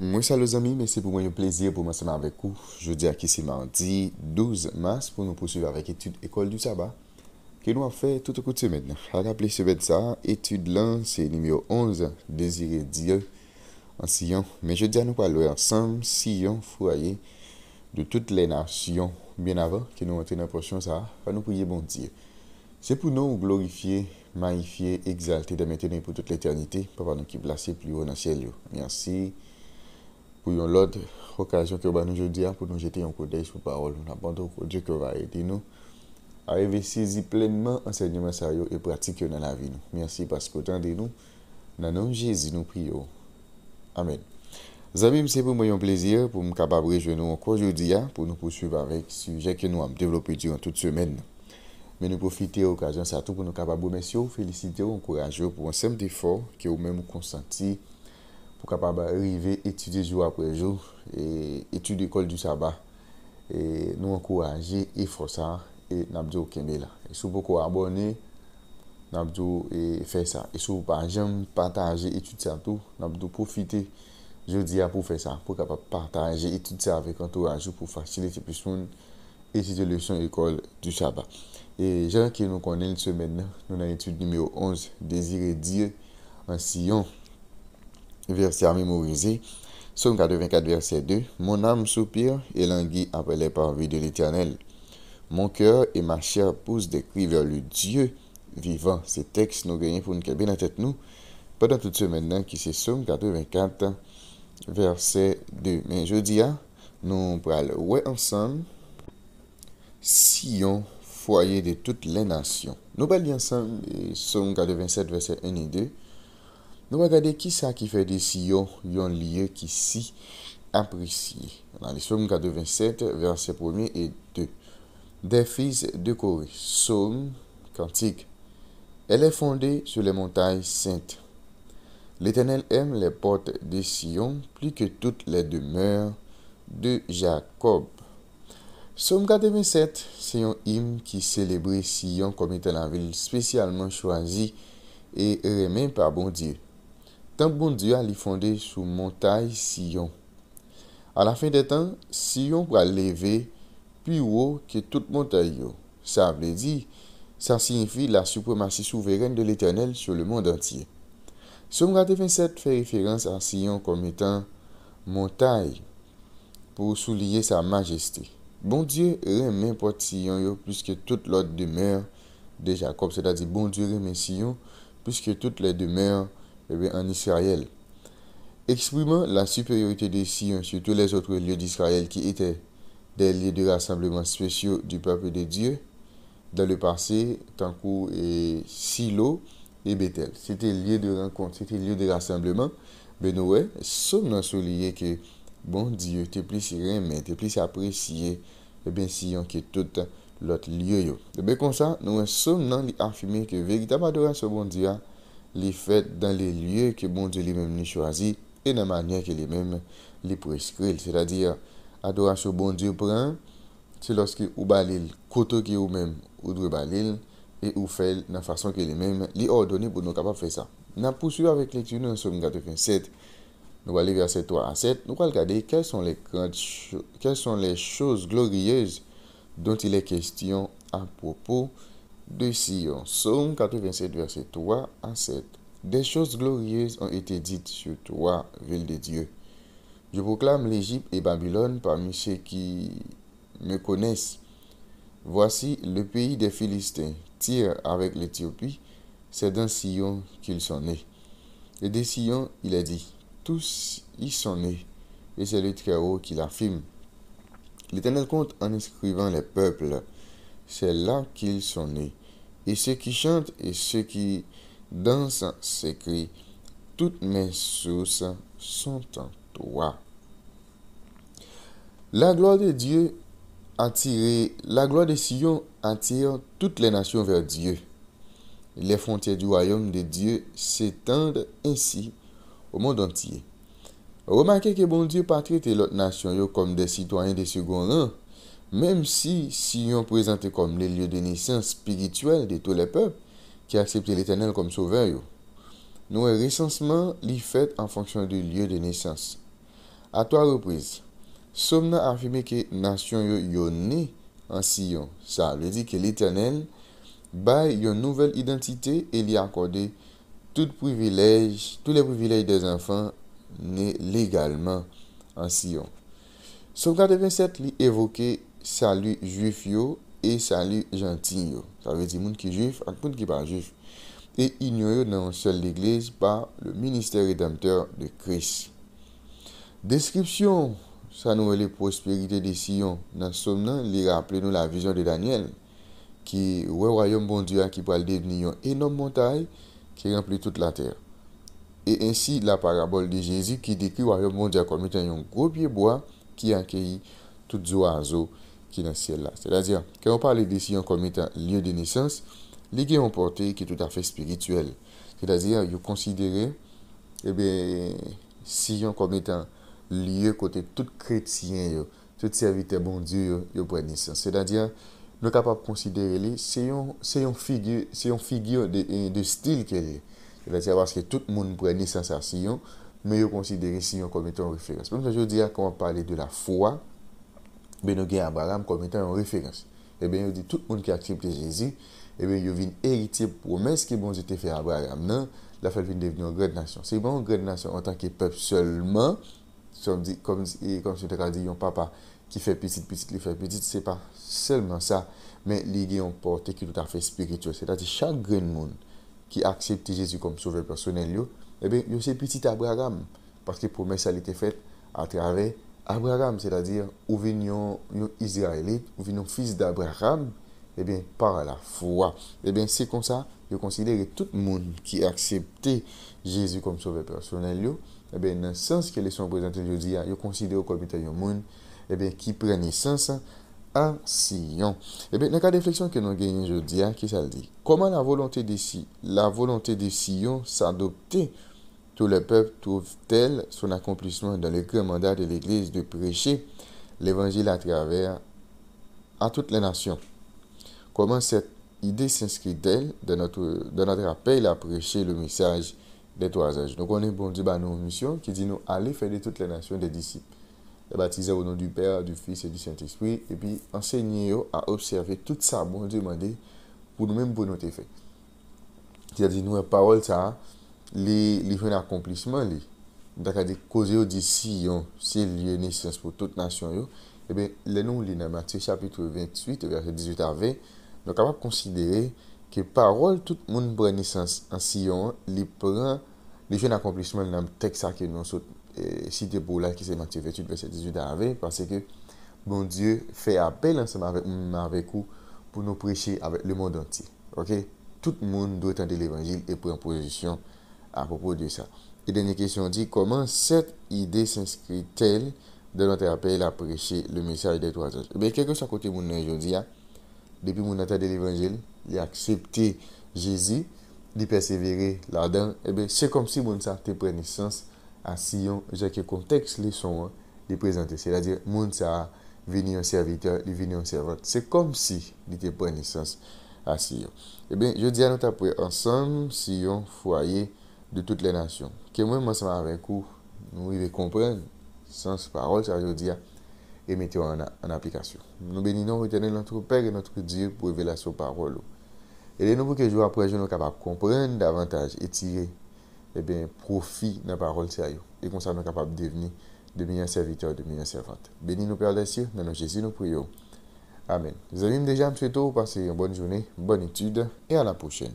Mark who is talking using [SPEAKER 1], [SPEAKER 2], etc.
[SPEAKER 1] Moi, salut les amis, mais c'est pour moi un plaisir pour m'ensemble avec vous. Je dis à qui c'est mardi 12 mars pour nous poursuivre avec étude école du sabbat. Que nous avons fait tout au cours de semaine. À rappeler ce ça, étude là, c'est numéro 11, désirer Dieu en Sion. Mais je dis à nous parler ensemble, Sion, foyer de toutes les nations. Bien avant que nous entrions dans la portion ça, va nous prier bon Dieu. C'est pour nous glorifier, magnifier, exalter de maintenant et pour toute l'éternité. Papa nous qui placé plus haut dans le ciel. Merci pour l'autre occasion que nous avons aujourd'hui pour nous jeter un coup d'œil sur la parole. Nous avons que Dieu qui va aider nous à saisir pleinement l'enseignement sérieux et pratique dans la vie. Merci parce que autant de nous, dans le nom de Jésus, nous prions. Amen. Les amis, c'est pour moi un plaisir pour me capable de rejoindre encore aujourd'hui pour nous poursuivre avec le sujet que nous avons développé durant toute semaine. Mais nous profiter de l'occasion, c'est tout pour nous capables de remercier, féliciter, encourager pour un simple effort que vous-même consenti pour capable arriver étudier jour après jour et étudier l'école du sabbat et nous encourager et forcer et n'abdou kembela et si vous abonner n'abdou et faire ça et si vous pas jamais partager étude ça tout n'abdou profiter jeudi pour faire ça pour capable partager étude ça avec entourage pour faciliter plus monde étudier leçon école du sabbat et gens qui nous connaissent semaine nous dans étude numéro 11 désirer Dieu en Sion. Verset à mémoriser. Psaume 84, verset 2. Mon âme soupire et languit après les parvis de l'Éternel. Mon cœur et ma chair poussent des cris vers le Dieu vivant. Ces textes nous gagnent pour nous bien en tête nous pendant toute semaine qui c'est Psaume 84, verset 2. Mais je dis, nous allons ouais ensemble Sion, foyer de toutes les nations. Nous allons lire ensemble Psaume 87, verset 1 et 2. Nous regardons qui ça qui fait de Sion un lieu qui si apprécié. Dans les Psaumes 87, versets 1 et 2. Des fils de Corée, Psaume, cantique. Elle est fondée sur les montagnes saintes. L'Éternel aime les portes de Sion plus que toutes les demeures de Jacob. Psaume 87, c'est un hymne qui célèbre Sion comme étant la ville spécialement choisie et aimée par bon Dieu. Tant bon Dieu a fondé sous montagne Sion. À la fin des temps, Sion va lever plus haut que toute montagne. Ça veut dire, ça signifie la suprématie souveraine de l'Éternel sur le monde entier. Psaume 87 fait référence à Sion comme étant montagne pour souligner sa majesté. Bon Dieu remet porte Sion plus que toute l'autre demeure de Jacob, c'est-à-dire bon Dieu remet Sion plus que toutes les demeures en Israël, exprimant la supériorité de Sion sur tous les autres lieux d'Israël qui étaient des lieux de rassemblement spéciaux du peuple de Dieu dans le passé, tant que Silo et Bethel. C'était lieu de rencontre, c'était lieu de rassemblement. Mais nous, sommes souligné que bon Dieu t'es plus aimé, t'es plus apprécié, et bien Sion que tout l'autre lieu. Et bien comme ça, nous sommes affirmé que véritable adoration bon Dieu les faites dans les lieux que bon Dieu lui-même choisi et dans la manière que lui-même les prescrit. C'est-à-dire, adoration bon Dieu prend, c'est lorsque vous balil côté que vous-même ou doit balil et vous faites de la façon que lui-même lui ordonné pour nous capables de faire ça. Nous poursuivons avec lecture dans Somme 87. Nous allons aller verset 3 à 7. Nous allons regarder quelles sont les choses glorieuses dont il est question à propos de Sion. Psaume 87, verset 3 à 7. Des choses glorieuses ont été dites sur toi, ville de Dieu. Je proclame l'Égypte et Babylone parmi ceux qui me connaissent. Voici le pays des Philistins, Tyr avec l'Éthiopie, c'est dans Sion qu'ils sont nés. Et de Sion, il est dit, tous y sont nés, et c'est le Très-Haut qui l'affirme. L'Éternel compte en inscrivant les peuples, c'est là qu'ils sont nés. Et ceux qui chantent et ceux qui dansent s'écrient, toutes mes sources sont en toi. La gloire de Dieu la gloire de Sion attire toutes les nations vers Dieu. Les frontières du royaume de Dieu s'étendent ainsi au monde entier. Remarquez que bon Dieu pas traité l'autre nation comme des citoyens de second rang, même si Sion présenté comme les lieux de naissance spirituelle de tous les peuples qui acceptent l'Éternel comme sauveur. Nous recensement l'y fait en fonction du lieu de naissance. À trois reprises, Somme a affirmé que nation yo né en Sion. Ça veut dire que l'Éternel bail une nouvelle identité et lui a accordé tous les privilèges des enfants nés légalement en Sion. Sauvegarde 27 lui évoquait salut juif yo et salut gentil yo. Ça veut dire monde qui juif et monde qui pas juif. Et ignoré dans seule l'église par le ministère rédempteur de Christ. Description, ça nous les prospérité des Sion. Dans ce moment, il rappelle nous la vision de Daniel, qui ouais royaume bon Dieu qui va devenir une énorme montagne qui remplit toute la terre. Et ainsi la parabole de Jésus qui décrit le royaume bon Dieu comme étant un gros pied bois qui accueille tous les oiseaux qui sont dans le ciel là. C'est-à-dire, quand on parle de Sion comme étant lieu de naissance, les ont porté qui est tout à fait spirituel. C'est-à-dire, ils considèrent Sion comme étant lieu côté tout chrétien, tout serviteur bon Dieu, yo prend naissance. C'est-à-dire, nous sommes capables de considérer c'est une figure de style qu'elle est. C'est-à-dire parce que tout le monde prend naissance à Sion, mais ils considèrent Sion comme étant une référence. Même si je dis quand on parle de la foi, nous avons Abraham comme étant une référence. Et bien, il dit tout le monde qui accepte Jésus, et bien, il vient hériter promesse que bon Dieu t'a fait à Abraham. Non, la fait vient devenir une grande nation. C'est bon une grande nation en tant que peuple seulement, comme je te dis, un papa qui fait petit, il fait petit, c'est pas seulement ça, mais il y a une portée qui est tout à fait spirituelle. C'est-à-dire chaque grand monde qui accepte Jésus comme sauveur personnel, eh bien, c'est petit Abraham, parce que la promesse a été faite à travers Abraham, c'est-à-dire, où vient un Israélite, où vient un fils d'Abraham, eh bien, par la foi. Eh bien, c'est comme ça, je considère que tout le monde qui a accepté Jésus comme sauveur personnel, eh bien, dans le sens que les sont présentés aujourd'hui, je considère comme étant un monde, eh bien, qui prend naissance en Sion. Eh bien, dans la réflexion que nous gagnons aujourd'hui, qui ça dit? Comment la volonté de Sion s'adopter? Tout le peuple trouve-t-elle son accomplissement dans le grand mandat de l'Église de prêcher l'Évangile à toutes les nations? Comment cette idée s'inscrit-elle dans notre appel à prêcher le message des trois âges? Donc, on est bon Dieu, nous une mission qui dit nous aller faire de toutes les nations des disciples. Les baptiser au nom du Père, du Fils et du Saint-Esprit, et puis enseigner à observer tout ça, bon Dieu m'a dit, pour nous-mêmes, pour nous faire. C'est-à-dire, nous, parole, ça, les jeunes accomplissements, c'est-à-dire, causer d'ici, c'est lieu naissance pour toute nation, et bien, les nous, dans Matthieu chapitre 28, verset 18 à 20, nous sommes capables de considérer que parole, tout le monde prend naissance en Sion, les prend, les jeunes accomplissements dans le texte que nous sommes cité pour là, qui c'est Matthieu 28, verset 18 à 20, parce que bon Dieu fait appel ensemble avec vous pour nous prêcher avec le monde entier. Ok? Tout le monde doit entendre l'évangile et prendre position à propos de ça. Et dernière question dit, comment cette idée s'inscrit-elle dans notre appel à prêcher le message des trois âges? Eh bien, quelque chose à côté de mon aujourd'hui, depuis mon entend de l'évangile, il a accepté Jésus, il persévérer là-dedans, eh bien, c'est comme si mon ça te prenait naissance à Sion, j'ai que contexte les sont les présenter, c'est-à-dire mon ça venir un serviteur, il venir un servante. C'est comme si il était prenait naissance à Sion. Eh bien, je dis à notre après ensemble, Sion, foyer de toutes les nations. Que moi, ensemble avec vous, nous devons comprendre sans parole, ça veut dire, et mettons en application. Nous bénissons, retenons notre Père et notre Dieu pour révéler sa parole. Et les nouveaux que jour après jour, nous sommes capables de comprendre davantage et tirer profit dans la parole sérieuse. Et comme ça, nous sommes capables de devenir de meilleurs serviteurs, de meilleures servantes. Bénis nous, Père des cieux, dans notre Jésus, nous prions. Amen. Les amis, déjà, je vous souhaite de passer une bonne journée, bonne étude et à la prochaine.